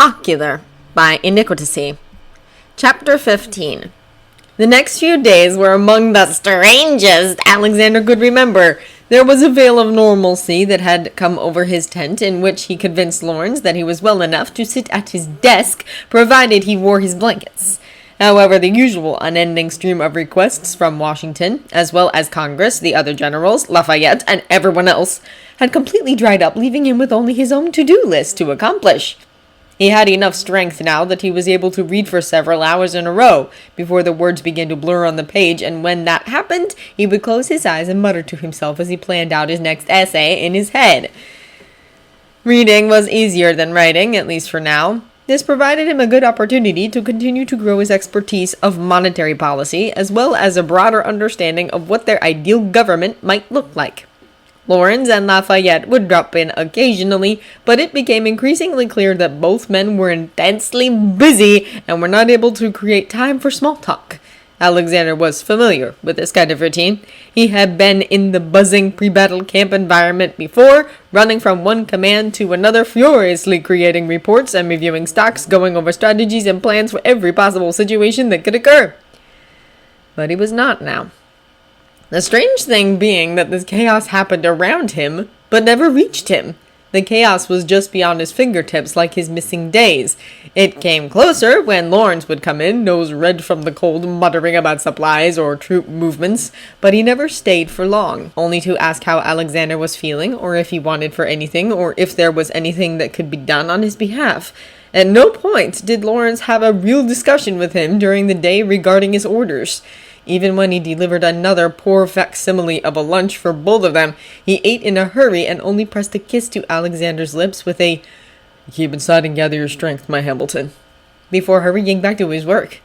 Ocular by Iniquity. Chapter 15. The next few days were among the strangest Alexander could remember. There was a veil of normalcy that had come over his tent, in which he convinced Lawrence that he was well enough to sit at his desk, provided he wore his blankets. However, the usual unending stream of requests from Washington, as well as Congress, the other generals, Lafayette, and everyone else, had completely dried up, leaving him with only his own to-do list to accomplish. He had enough strength now that he was able to read for several hours in a row before the words began to blur on the page, and when that happened, he would close his eyes and mutter to himself as he planned out his next essay in his head. Reading was easier than writing, at least for now. This provided him a good opportunity to continue to grow his expertise of monetary policy, as well as a broader understanding of what their ideal government might look like. Lawrence and Lafayette would drop in occasionally, but it became increasingly clear that both men were intensely busy and were not able to create time for small talk. Alexander was familiar with this kind of routine. He had been in the buzzing pre-battle camp environment before, running from one command to another, furiously creating reports and reviewing stocks, going over strategies and plans for every possible situation that could occur. But he was not now. The strange thing being that this chaos happened around him, but never reached him. The chaos was just beyond his fingertips, like his missing days. It came closer when Lawrence would come in, nose red from the cold, muttering about supplies or troop movements, but he never stayed for long, only to ask how Alexander was feeling, or if he wanted for anything, or if there was anything that could be done on his behalf. At no point did Lawrence have a real discussion with him during the day regarding his orders. Even when he delivered another poor facsimile of a lunch for both of them, he ate in a hurry and only pressed a kiss to Alexander's lips with a "Keep inside and gather your strength, my Hamilton," before hurrying back to his work.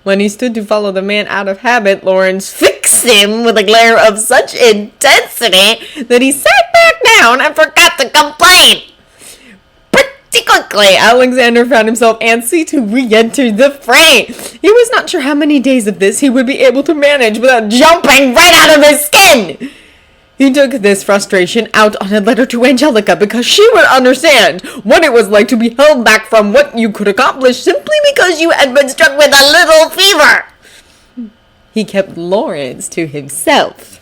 When he stood to follow the man out of habit, Lawrence fixed him with a glare of such intensity that he sat back down and forgot to complain. Pretty quickly, Alexander found himself antsy to re-enter the fray. He was not sure how many days of this he would be able to manage without jumping right out of his skin. He took this frustration out on a letter to Angelica because she would understand what it was like to be held back from what you could accomplish simply because you had been struck with a little fever. He kept Lawrence to himself.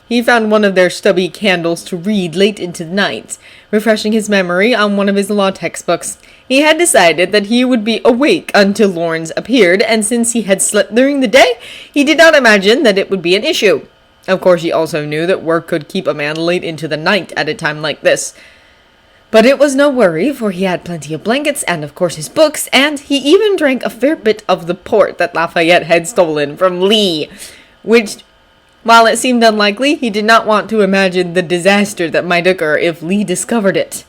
He found one of their stubby candles to read late into the night, refreshing his memory on one of his law textbooks. He had decided that he would be awake until Lawrence appeared, and since he had slept during the day, he did not imagine that it would be an issue. Of course, he also knew that work could keep a man late into the night at a time like this. But it was no worry, for he had plenty of blankets and, of course, his books, and he even drank a fair bit of the port that Lafayette had stolen from Lee, which, while it seemed unlikely, he did not want to imagine the disaster that might occur if Lee discovered it.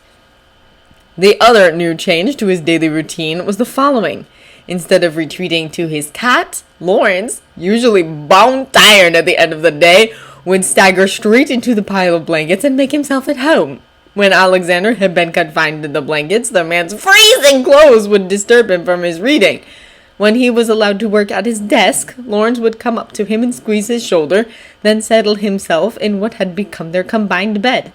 The other new change to his daily routine was the following. Instead of retreating to his cot, Lawrence, usually bone-tired at the end of the day, would stagger straight into the pile of blankets and make himself at home. When Alexander had been confined in the blankets, the man's freezing clothes would disturb him from his reading. When he was allowed to work at his desk, Lawrence would come up to him and squeeze his shoulder, then settle himself in what had become their combined bed.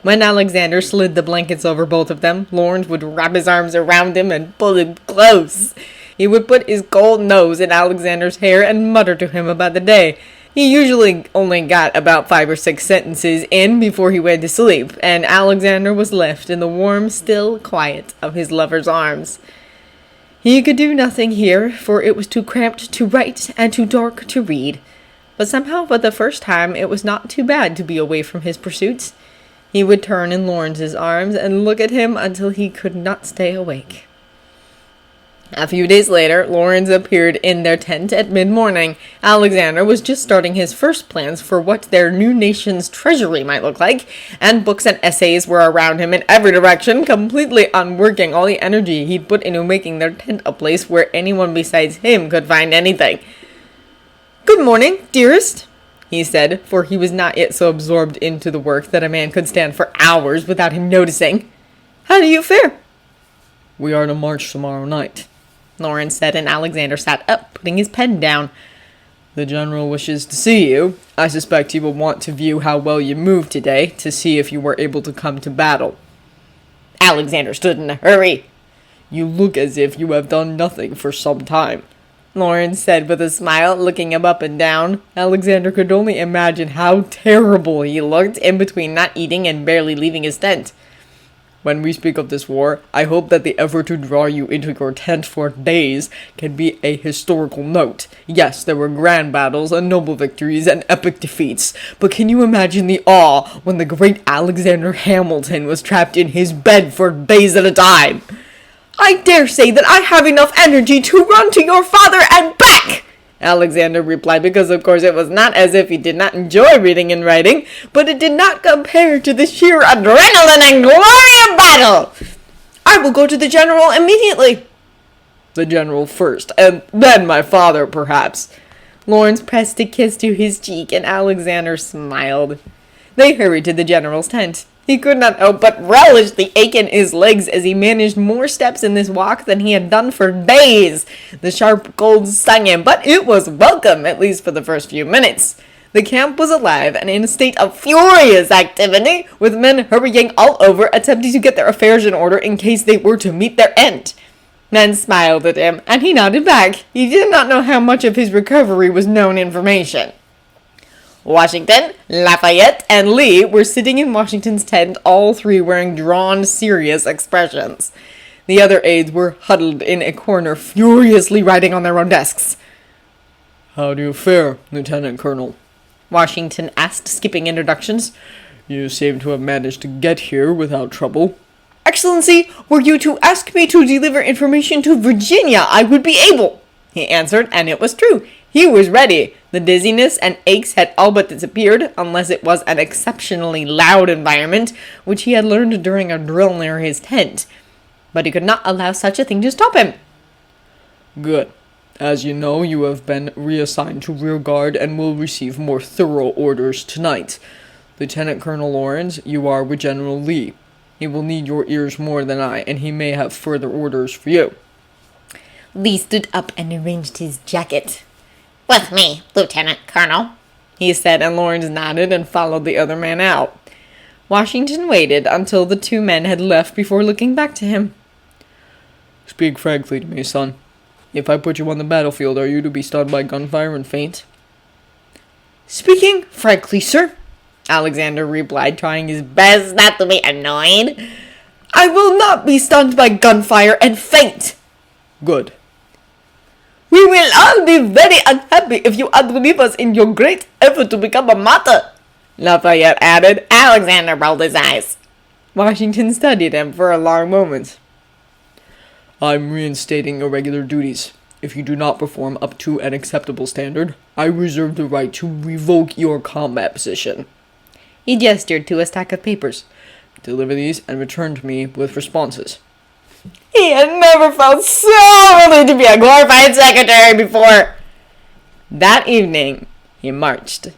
When Alexander slid the blankets over both of them, Lawrence would wrap his arms around him and pull him close. He would put his cold nose in Alexander's hair and mutter to him about the day. He usually only got about 5 or 6 sentences in before he went to sleep, and Alexander was left in the warm, still quiet of his lover's arms. He could do nothing here, for it was too cramped to write and too dark to read. But somehow, for the first time, it was not too bad to be away from his pursuits. He would turn in Lawrence's arms and look at him until he could not stay awake. A few days later, Lawrence appeared in their tent at mid-morning. Alexander was just starting his first plans for what their new nation's treasury might look like, and books and essays were around him in every direction, completely unworking all the energy he'd put into making their tent a place where anyone besides him could find anything. "Good morning, dearest," he said, for he was not yet so absorbed into the work that a man could stand for hours without him noticing. "How do you fare?" "We are to march tomorrow night," Lawrence said, and Alexander sat up, putting his pen down. "The general wishes to see you. I suspect he will want to view how well you moved today, to see if you were able to come to battle." Alexander stood in a hurry. You look as if you have done nothing for some time. Lawrence said with a smile, looking him up and down. Alexander could only imagine how terrible he looked in between not eating and barely leaving his tent. When we speak of this war, I hope that the effort to draw you into your tent for days can be a historical note. Yes, there were grand battles and noble victories and epic defeats, but can you imagine the awe when the great Alexander Hamilton was trapped in his bed for days at a time? I dare say that I have enough energy to run to your father and back, Alexander replied, because of course it was not as if he did not enjoy reading and writing, but it did not compare to the sheer adrenaline and glory of battle. I will go to the general immediately. The general first, and then my father, perhaps. Lawrence pressed a kiss to his cheek, and Alexander smiled. They hurried to the general's tent. He could not help but relish the ache in his legs as he managed more steps in this walk than he had done for days. The sharp cold stung him, but it was welcome, at least for the first few minutes. The camp was alive and in a state of furious activity, with men hurrying all over, attempting to get their affairs in order in case they were to meet their end. Men smiled at him, and he nodded back. He did not know how much of his recovery was known information. Washington, Lafayette, and Lee were sitting in Washington's tent, all three wearing drawn, serious expressions. The other aides were huddled in a corner, furiously writing on their own desks. "How do you fare, Lieutenant Colonel?" Washington asked, skipping introductions. "You seem to have managed to get here without trouble." "Excellency, were you to ask me to deliver information to Virginia, I would be able," he answered, and it was true. He was ready. The dizziness and aches had all but disappeared, unless it was an exceptionally loud environment, which he had learned during a drill near his tent. But he could not allow such a thing to stop him. "Good. As you know, you have been reassigned to rear guard and will receive more thorough orders tonight. Lieutenant Colonel Lawrence, you are with General Lee. He will need your ears more than I, and he may have further orders for you." Lee stood up and arranged his jacket. "With me, Lieutenant Colonel," he said, and Lawrence nodded and followed the other man out. Washington waited until the two men had left before looking back to him. "Speak frankly to me, son. If I put you on the battlefield, are you to be stunned by gunfire and faint?" "Speaking frankly, sir," Alexander replied, trying his best not to be annoyed, "I will not be stunned by gunfire and faint." "Good. "We will all be very unhappy if you outlive us in your great effort to become a martyr," Lafayette added. Alexander rolled his eyes. Washington studied him for a long moment. "I'm reinstating irregular duties. If you do not perform up to an acceptable standard, I reserve the right to revoke your combat position." He gestured to a stack of papers. "Deliver these and return to me with responses." He had never felt so relieved to be a glorified secretary before. That evening, he marched.